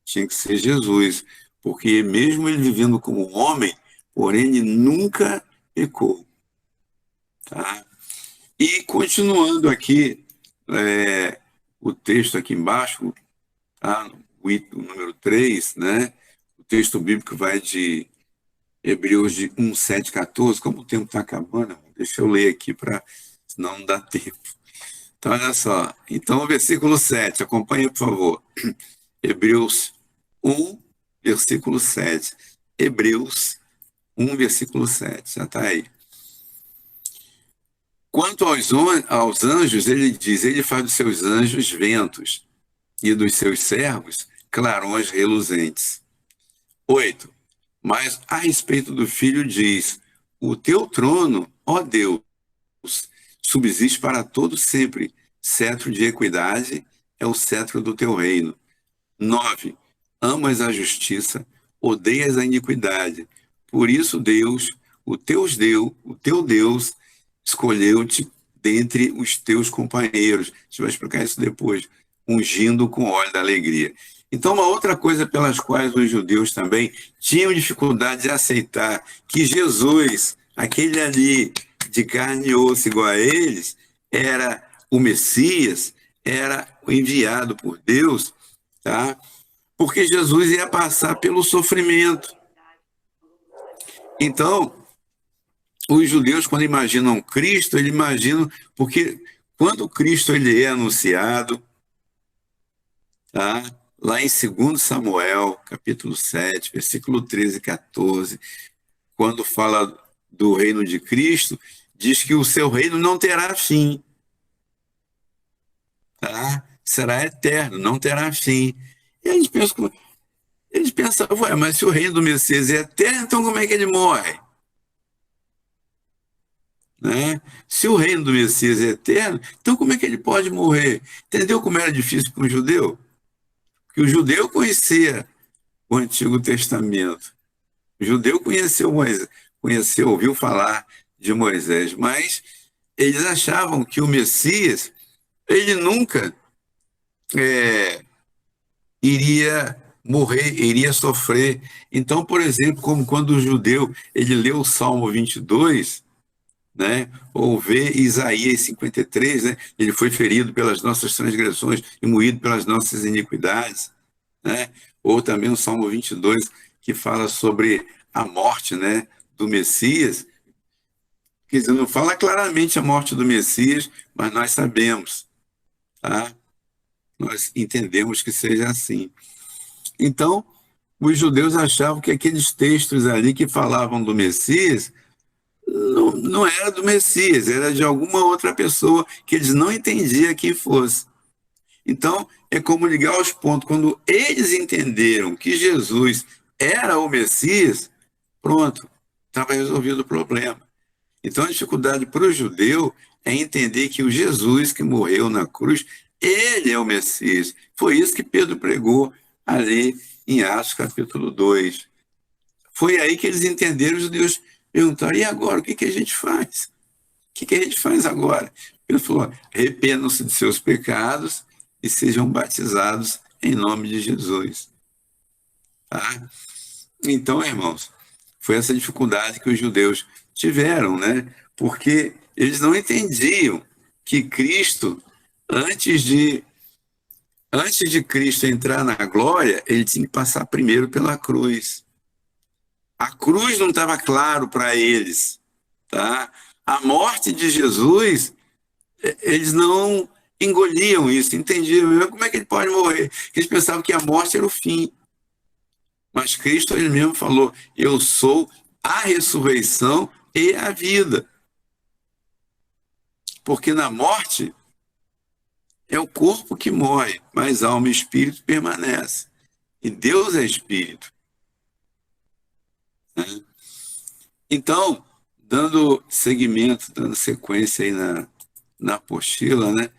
A: tinha que ser Jesus, porque mesmo ele vivendo como homem, porém ele nunca pecou, tá? E continuando aqui, o texto aqui embaixo, tá? O número 3, né? O texto bíblico vai de Hebreus de 1, 7, 14. Como o tempo está acabando, deixa eu ler aqui, senão não dá tempo. Então, olha só. Então, o versículo 7, acompanha, por favor. Hebreus 1, versículo 7. Hebreus 1, versículo 7. Já está aí. Quanto aos anjos, ele diz, ele faz dos seus anjos ventos e dos seus servos clarões reluzentes. 8. Mas a respeito do Filho diz, o teu trono, ó Deus, subsiste para todo sempre, cetro de equidade é o cetro do teu reino. 9. Amas a justiça, odeias a iniquidade. Por isso Deus, o teu Deus, escolheu-te dentre os teus companheiros. A gente vai explicar isso depois. Ungindo com óleo da alegria. Então, uma outra coisa pelas quais os judeus também tinham dificuldade de aceitar que Jesus, aquele ali de carne e osso igual a eles, era o Messias, era o enviado por Deus, tá? Porque Jesus ia passar pelo sofrimento. Então, os judeus, quando imaginam Cristo, eles imaginam, porque quando Cristo ele é anunciado, tá? Lá em 2 Samuel, capítulo 7, versículo 13 e 14, quando fala do reino de Cristo, diz que o seu reino não terá fim, tá? Será eterno, não terá fim. E a gente pensa, ué, mas se o reino do Messias é eterno, então como é que ele morre? Né? Se o reino do Messias é eterno, então como é que ele pode morrer? Entendeu como era difícil para um judeu? Porque o judeu conhecia o Antigo Testamento. O judeu conheceu Moisés, ouviu falar de Moisés, mas eles achavam que o Messias, ele nunca iria morrer, iria sofrer. Então, por exemplo, como quando o judeu ele leu o Salmo 22, né, ou vê Isaías 53, né, ele foi ferido pelas nossas transgressões e moído pelas nossas iniquidades, né, ou também o Salmo 22, que fala sobre a morte, né, do Messias. Quer dizer, não fala claramente a morte do Messias, mas nós sabemos, tá? Nós entendemos que seja assim. Então, os judeus achavam que aqueles textos ali que falavam do Messias não era do Messias, era de alguma outra pessoa que eles não entendiam quem fosse. Então, é como ligar os pontos. Quando eles entenderam que Jesus era o Messias, pronto, estava resolvido o problema. Então, a dificuldade para o judeu é entender que o Jesus que morreu na cruz, ele é o Messias. Foi isso que Pedro pregou ali em Atos capítulo 2. Foi aí que eles entenderam, os judeus perguntaram, e agora, o que a gente faz? O que a gente faz agora? Ele falou, arrependam-se de seus pecados e sejam batizados em nome de Jesus. Tá? Então, irmãos, foi essa dificuldade que os judeus tiveram, né? Porque eles não entendiam que Cristo, antes de Cristo entrar na glória, ele tinha que passar primeiro pela cruz. A cruz não estava claro para eles, tá? A morte de Jesus, eles não engoliam isso, entendiam. Como é que ele pode morrer? Eles pensavam que a morte era o fim. Mas Cristo, ele mesmo falou, eu sou a ressurreição e a vida. Porque na morte é o corpo que morre, mas alma e espírito permanece. E Deus é espírito. Né? Então, dando seguimento, dando sequência aí na apostila, né?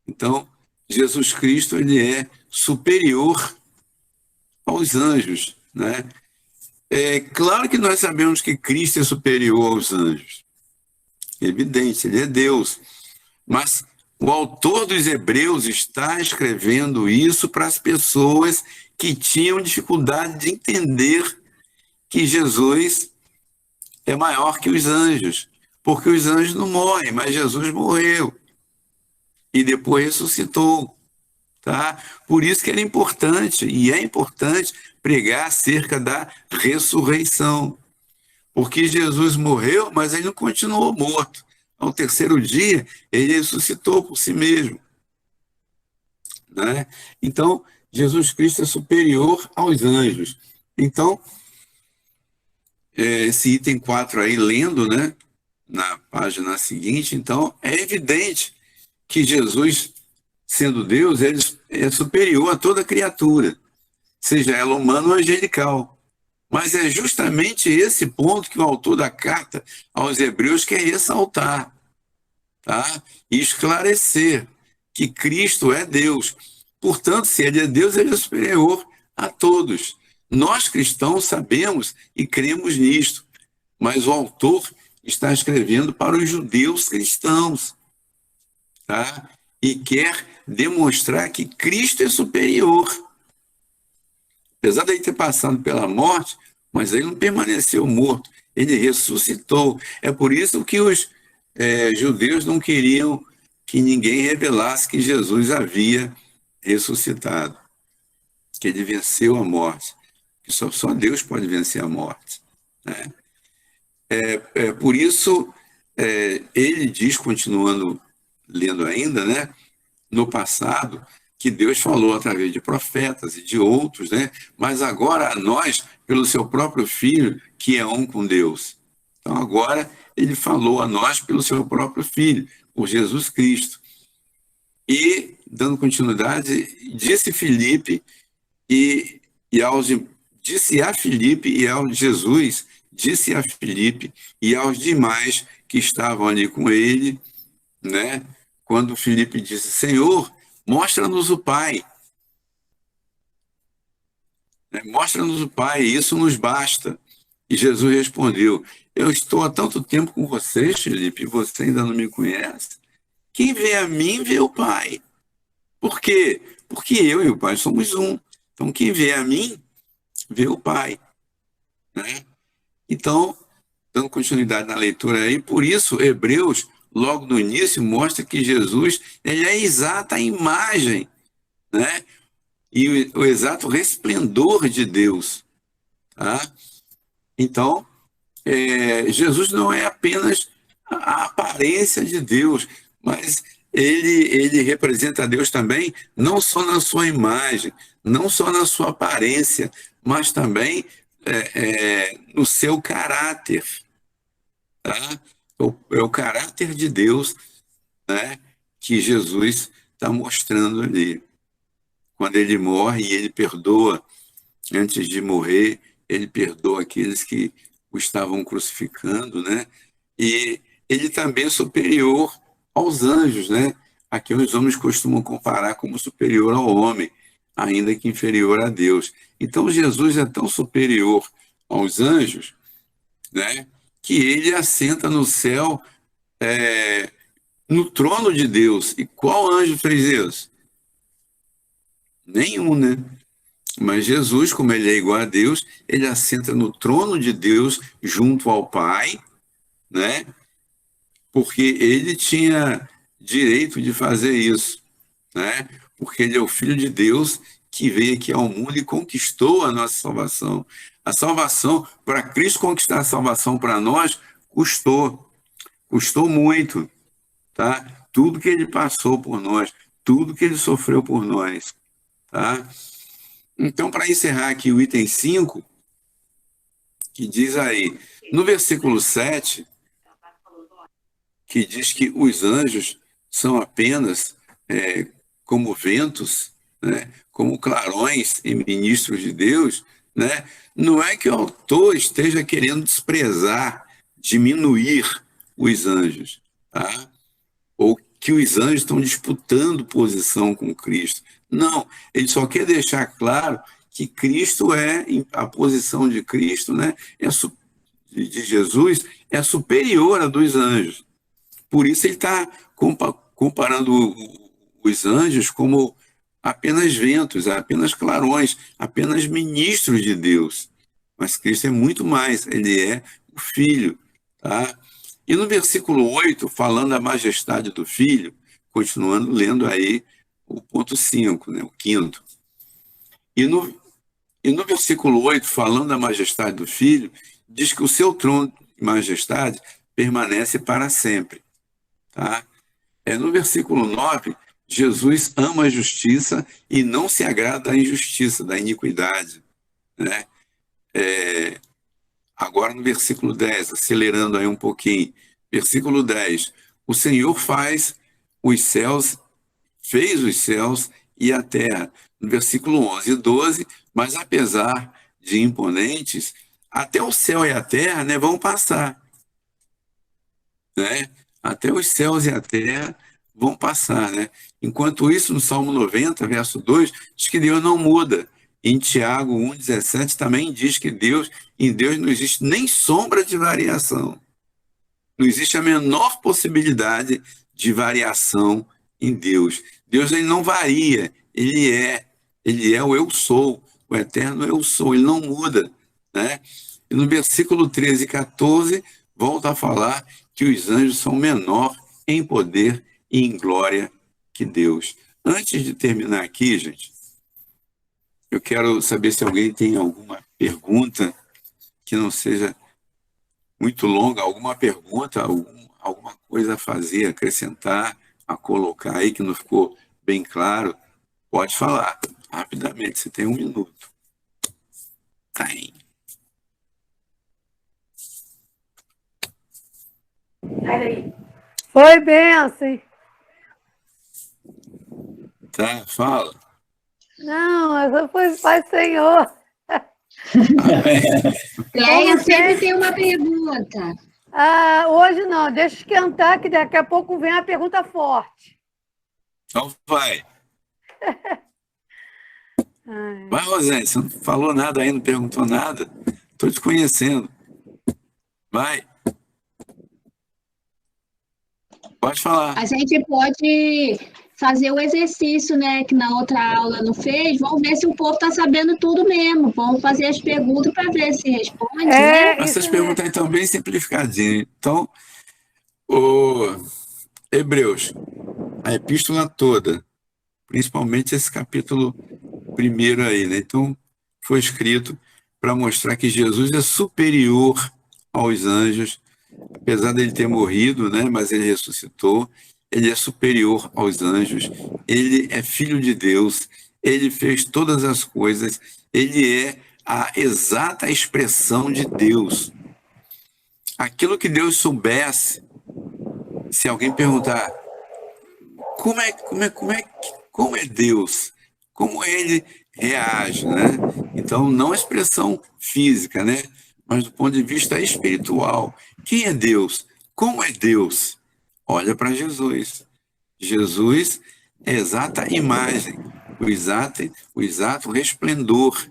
A: Então, Jesus Cristo, ele é superior aos anjos, né? É claro que nós sabemos que Cristo é superior aos anjos. É evidente, ele é Deus. Mas o autor dos Hebreus está escrevendo isso para as pessoas que tinham dificuldade de entender que Jesus é maior que os anjos, porque os anjos não morrem, mas Jesus morreu e depois ressuscitou, tá? Por isso que era importante, e é importante, pregar acerca da ressurreição, porque Jesus morreu, mas ele não continuou morto. Ao terceiro dia, ele ressuscitou por si mesmo, né? Então, Jesus Cristo é superior aos anjos. Então, esse item 4 aí, lendo, né, na página seguinte, então, é evidente que Jesus, sendo Deus, ele é superior a toda criatura, seja ela humana ou angelical. Mas é justamente esse ponto que o autor da carta aos Hebreus quer ressaltar, tá? E esclarecer que Cristo é Deus. Portanto, se ele é Deus, ele é superior a todos. Nós cristãos sabemos e cremos nisto, mas o autor está escrevendo para os judeus cristãos, tá? E quer demonstrar que Cristo é superior. Apesar de ele ter passado pela morte, mas ele não permaneceu morto, ele ressuscitou. É por isso que os judeus não queriam que ninguém revelasse que Jesus havia ressuscitado, que ele venceu a morte, que só Deus pode vencer a morte, né? Por isso, ele diz, continuando lendo ainda, né, no passado, que Deus falou através de profetas e de outros, né? Mas agora a nós, pelo seu próprio Filho, que é um com Deus. Então agora ele falou a nós pelo seu próprio Filho, por Jesus Cristo. E, dando continuidade, disse a Filipe e aos demais que estavam ali com ele, né? Quando Filipe disse, Senhor, mostra-nos o Pai. Mostra-nos o Pai, isso nos basta. E Jesus respondeu, eu estou há tanto tempo com vocês, Filipe, e você ainda não me conhece. Quem vê a mim, vê o Pai. Por quê? Porque eu e o Pai somos um. Então, quem vê a mim, vê o Pai. Né? Então, dando continuidade na leitura aí, por isso, Hebreus, logo no início, mostra que Jesus ele é a exata imagem, né? E o exato resplendor de Deus. Tá? Então, Jesus não é apenas a aparência de Deus, mas ele representa Deus também, não só na sua imagem, não só na sua aparência, mas também no seu caráter. Tá? É o caráter de Deus, né, que Jesus está mostrando ali. Quando ele morre e ele perdoa, antes de morrer, ele perdoa aqueles que o estavam crucificando, né? E ele também é superior aos anjos, né? A que os homens costumam comparar como superior ao homem, ainda que inferior a Deus. Então, Jesus é tão superior aos anjos, né, que ele assenta no céu, no trono de Deus. E qual anjo fez isso? Nenhum, né? Mas Jesus, como ele é igual a Deus, ele assenta no trono de Deus junto ao Pai, né? Porque ele tinha direito de fazer isso, né? Porque ele é o Filho de Deus que veio aqui ao mundo e conquistou a nossa salvação. A salvação, para Cristo conquistar a salvação para nós, custou muito, tá? Tudo que ele passou por nós, tudo que ele sofreu por nós, tá? Então, para encerrar aqui o item 5, que diz aí, no versículo 7, que diz que os anjos são apenas como ventos, né, como clarões e ministros de Deus, né, não é que o autor esteja querendo desprezar, diminuir os anjos, tá? Ou que os anjos estão disputando posição com Cristo. Não, ele só quer deixar claro que Cristo a posição de Cristo, né, de Jesus, é superior à dos anjos. Por isso ele está comparando os anjos como apenas ventos, apenas clarões, apenas ministros de Deus. Mas Cristo é muito mais, ele é o Filho. Tá? E no versículo 8, falando da majestade do Filho, continuando lendo aí o ponto 5, né, o quinto. E no versículo 8, falando da majestade do Filho, diz que o seu trono de majestade permanece para sempre. Tá? No versículo 9, Jesus ama a justiça e não se agrada da injustiça, da iniquidade. Né? Agora no versículo 10, acelerando aí um pouquinho. Versículo 10, o Senhor fez os céus e a terra. No versículo 11 e 12, mas apesar de imponentes, até o céu e a terra, né, vão passar. Né? Até os céus e a terra vão passar, né? Enquanto isso, no Salmo 90, verso 2, diz que Deus não muda. Em Tiago 1,17 também diz que em Deus não existe nem sombra de variação. Não existe a menor possibilidade de variação em Deus. Deus ele não varia, ele é o eu sou, o eterno eu sou, ele não muda, né? E no versículo 13 e 14, volta a falar que os anjos são menor em poder e em glória que Deus. Antes de terminar aqui, gente, eu quero saber se alguém tem alguma pergunta que não seja muito longa, alguma pergunta, alguma coisa a fazer, acrescentar, a colocar aí que não ficou bem claro. Pode falar rapidamente, você tem 1 minuto. Tem.
C: Foi benção, hein?
A: Tá, fala.
C: Não, essa foi Pai Senhor.
D: Eu sempre tenho uma pergunta.
C: Hoje não, deixa esquentar, que daqui a pouco vem a pergunta forte.
A: Então vai. Vai, Rosane, você não falou nada aí, não perguntou nada. Estou te conhecendo. Vai. Pode falar.
D: A gente pode fazer o exercício, né, que na outra aula não fez. Vamos ver se o povo está sabendo tudo mesmo. Vamos fazer as perguntas para ver se responde, né?
A: Essas perguntas aí estão bem simplificadinhas. Então, Hebreus, a epístola toda, principalmente esse capítulo 1 aí, né? Então, foi escrito para mostrar que Jesus é superior aos anjos, apesar dele ter morrido, né? Mas ele ressuscitou. Ele é superior aos anjos, ele é filho de Deus, ele fez todas as coisas, ele é a exata expressão de Deus. Aquilo que Deus soubesse, se alguém perguntar como é Deus, como ele reage, né? Então, não a expressão física, né? Mas do ponto de vista espiritual. Quem é Deus? Como é Deus? Olha para Jesus. Jesus é a exata imagem, o exato resplendor.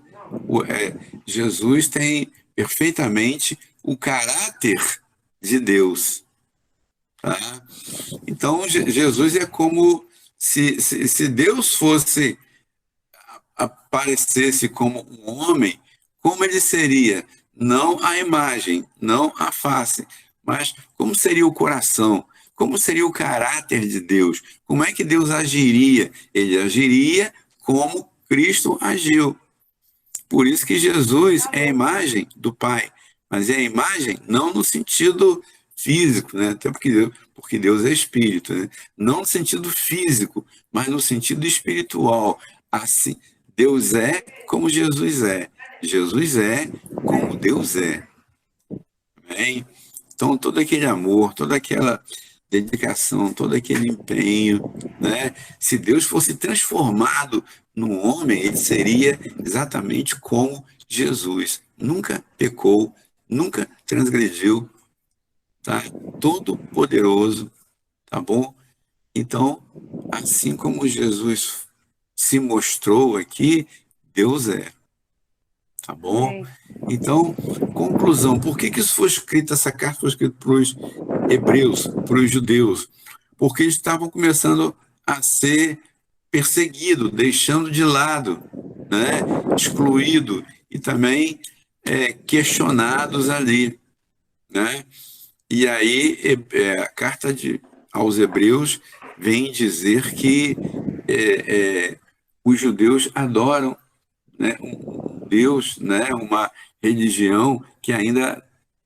A: Jesus tem perfeitamente o caráter de Deus. Tá? Então, Jesus é como se Deus fosse aparecesse como um homem, como ele seria? Não a imagem, não a face, mas como seria o coração? Como seria o caráter de Deus? Como é que Deus agiria? Ele agiria como Cristo agiu. Por isso que Jesus é a imagem do Pai, mas é a imagem não no sentido físico, né? Até porque Deus é espírito, né? Não no sentido físico, mas no sentido espiritual. Assim, Deus é como Jesus é. Jesus é como Deus é. Amém? Então, todo aquele amor, toda aquela dedicação, todo aquele empenho, né? Se Deus fosse transformado num homem, ele seria exatamente como Jesus. Nunca pecou, nunca transgrediu, tá? Todo poderoso, tá bom? Então, assim como Jesus se mostrou aqui, Deus é, tá bom?
C: Amém.
A: Então, conclusão, por que isso foi escrito, essa carta foi escrita para os hebreus, para os judeus? Porque eles estavam começando a ser perseguidos, deixando de lado, né? Excluídos e também questionados ali, né? E aí a carta aos hebreus vem dizer que os judeus adoram, né, um Deus, né, uma religião que ainda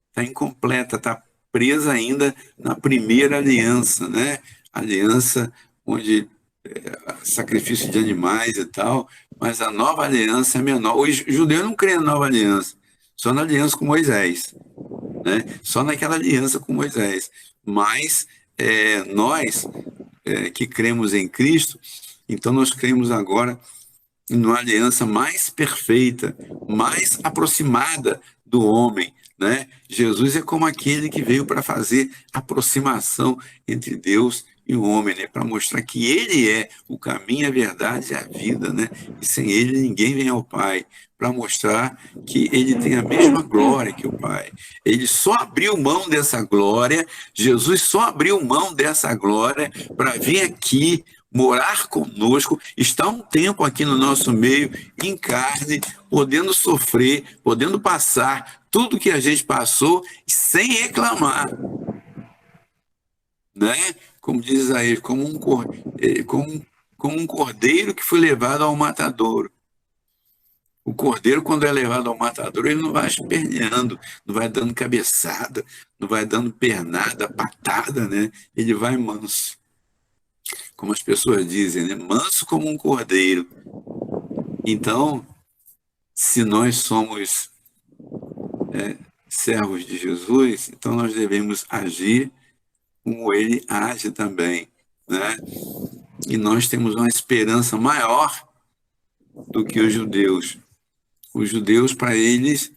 A: está incompleta, está presa ainda na primeira aliança, né? Aliança onde sacrifício de animais e tal, mas a nova aliança é menor. Os judeus não creem na nova aliança, só na aliança com Moisés, né? Só naquela aliança com Moisés. Mas nós que cremos em Cristo, então nós cremos agora numa aliança mais perfeita, mais aproximada do homem, né? Jesus é como aquele que veio para fazer aproximação entre Deus e o homem, né? Para mostrar que ele é o caminho, a verdade e a vida, né? E sem ele ninguém vem ao Pai, para mostrar que ele tem a mesma glória que o Pai. Ele só abriu mão dessa glória, Jesus só abriu mão dessa glória para vir aqui morar conosco, estar um tempo aqui no nosso meio, em carne, podendo sofrer, podendo passar tudo que a gente passou sem reclamar, né? Como diz Isaías, como um cordeiro que foi levado ao matadouro. O cordeiro, quando é levado ao matadouro, ele não vai esperneando, não vai dando cabeçada, não vai dando pernada, patada, né? Ele vai manso. Como as pessoas dizem, né? Manso como um cordeiro. Então, se nós somos servos de Jesus, então nós devemos agir como ele age também, né? E nós temos uma esperança maior do que os judeus. Os judeus, para eles,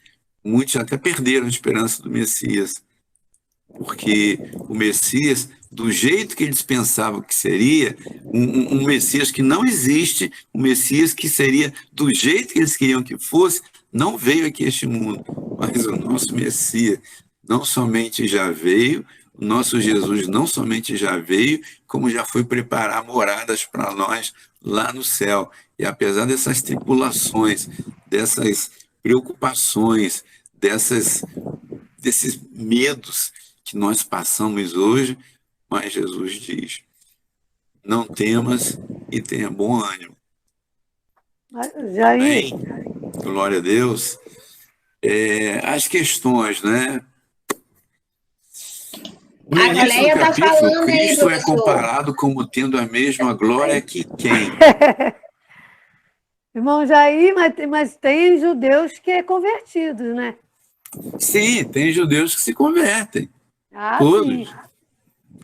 A: muitos até perderam a esperança do Messias, porque o Messias, do jeito que eles pensavam que seria, um Messias que não existe, um Messias que seria do jeito que eles queriam que fosse, não veio aqui a este mundo. Mas o nosso Messias não somente já veio, o nosso Jesus não somente já veio, como já foi preparar moradas para nós lá no céu. E apesar dessas tribulações, dessas preocupações, desses medos que nós passamos hoje, mas Jesus diz: não temas e tenha bom ânimo.
C: Jair.
A: Amém? Glória a Deus. As questões, né? No
D: A
A: início do
D: Cleia tá
A: capítulo,
D: falando aí,
A: Cristo é
D: professor.
A: comparado como tendo a mesma glória que quem?
C: Irmão Jair, mas tem judeus que é convertidos, né?
A: Sim, tem judeus que se convertem.
C: Ah,
A: Todos.
C: sim.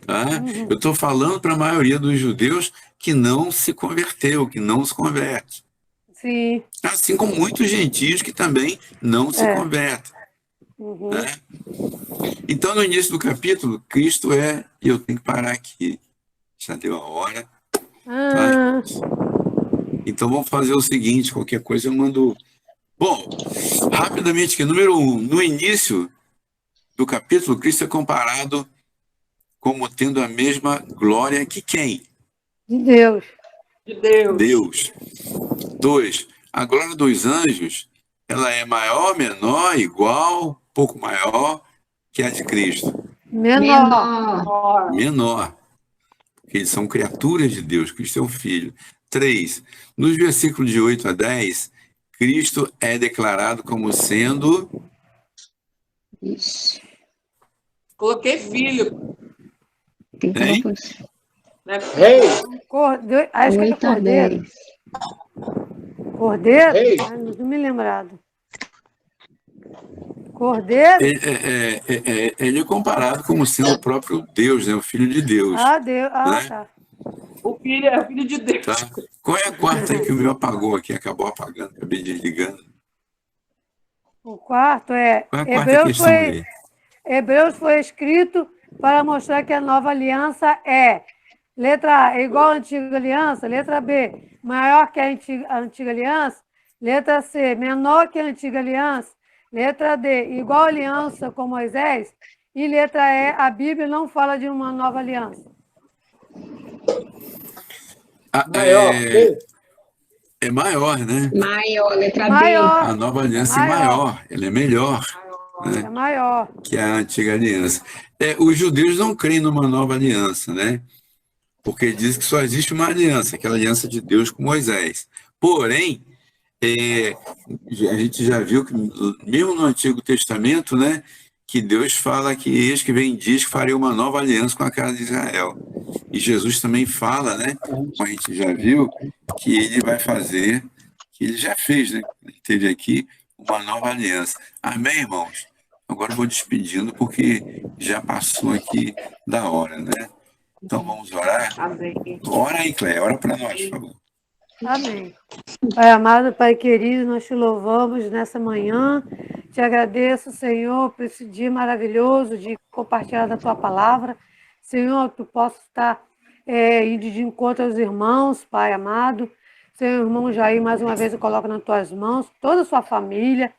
A: Tá? Eu estou falando para a maioria dos judeus que não se converteu, que não se converte.
C: Sim.
A: Assim como muitos gentios que também não se convertem.
C: Uhum.
A: Né? Então, no início do capítulo, Cristo e eu tenho que parar aqui. Já deu a hora. Tá? Então, vamos fazer o seguinte, qualquer coisa eu mando... Bom, rapidamente aqui, número 1. No início do capítulo, Cristo é comparado como tendo a mesma glória que quem?
C: De Deus.
B: De Deus.
A: Deus. 2. A glória dos anjos, ela é maior, menor, igual, pouco maior que a de Cristo?
D: Menor.
A: Menor, porque eles são criaturas de Deus, Cristo é o Filho. 3. Nos versículos de 8 a 10, Cristo é declarado como sendo...
D: Ixi,
B: Coloquei filho,
D: tem que
A: Hein?
D: colocar isso.
B: né?
C: Acho que é
D: 8 a
C: cordeiro.
D: 10.
C: Cordeiro? Ai, não me lembrado. Cordeiro?
A: Ele é comparado como sendo o próprio Deus, né? O Filho de Deus.
C: Ah, Deus. Ah,
A: né?
C: tá.
B: O filho é filho de Deus.
A: Tá? Qual é a quarta aí que o meu apagou aqui? Acabou apagando, acabei desligando.
C: O quarto é...
A: Qual é a quarta questão aí?
C: Hebreus foi escrito para mostrar que a nova aliança é, letra A, igual à antiga aliança, letra B, maior que a antiga aliança, letra C, menor que a antiga aliança, letra D, igual aliança com Moisés, e letra E, a Bíblia não fala de uma nova aliança.
A: É maior, né?
D: Maior, letra B.
C: Maior.
A: A nova aliança é maior, ela é melhor, né?
C: É maior.
A: Que a antiga aliança. Os judeus não creem numa nova aliança, né? Porque diz que só existe uma aliança, aquela aliança de Deus com Moisés. Porém, a gente já viu que, mesmo no Antigo Testamento, né, que Deus fala que eis que vem diz que faria uma nova aliança com a casa de Israel. E Jesus também fala, né, como a gente já viu, que ele vai fazer, que ele já fez, né? Ele teve aqui uma nova aliança. Amém, irmãos? Agora eu vou despedindo porque já passou aqui da hora, né? Então vamos orar?
B: Amém.
A: Ora aí, Cléia, ora para nós, por favor.
C: Amém. Pai amado, Pai querido, nós te louvamos nessa manhã. Te agradeço, Senhor, por esse dia maravilhoso de compartilhar da tua palavra. Senhor, que tu possa estar indo de encontro aos irmãos, Pai amado. Senhor, irmão Jair, mais uma vez eu coloco nas tuas mãos toda a sua família.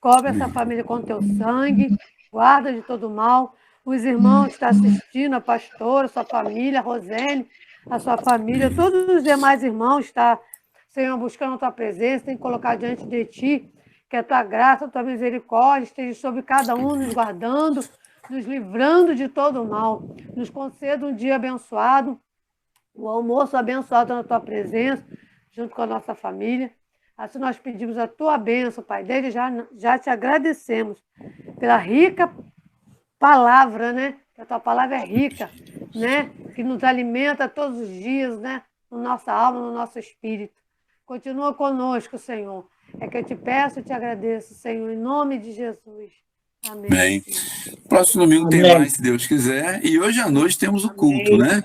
C: Cobre essa família com teu sangue, guarda de todo mal. Os irmãos que estão assistindo, a pastora, a sua família, a Rosene, a sua família, todos os demais irmãos estão, Senhor, buscando a tua presença, tem que colocar diante de ti, que a tua graça, a tua misericórdia esteja sobre cada um, nos guardando, nos livrando de todo o mal. Nos conceda um dia abençoado, o almoço abençoado na tua presença, junto com a nossa família. Assim nós pedimos a tua bênção, Pai. Desde já te agradecemos pela rica palavra, né? Que a tua palavra é rica, né? Que nos alimenta todos os dias, né? Na nossa alma, no nosso espírito. Continua conosco, Senhor. É que eu te peço e te agradeço, Senhor, em nome de Jesus. Amém.
A: Bem, próximo domingo tem mais, se Deus quiser. E hoje à noite temos o culto, né?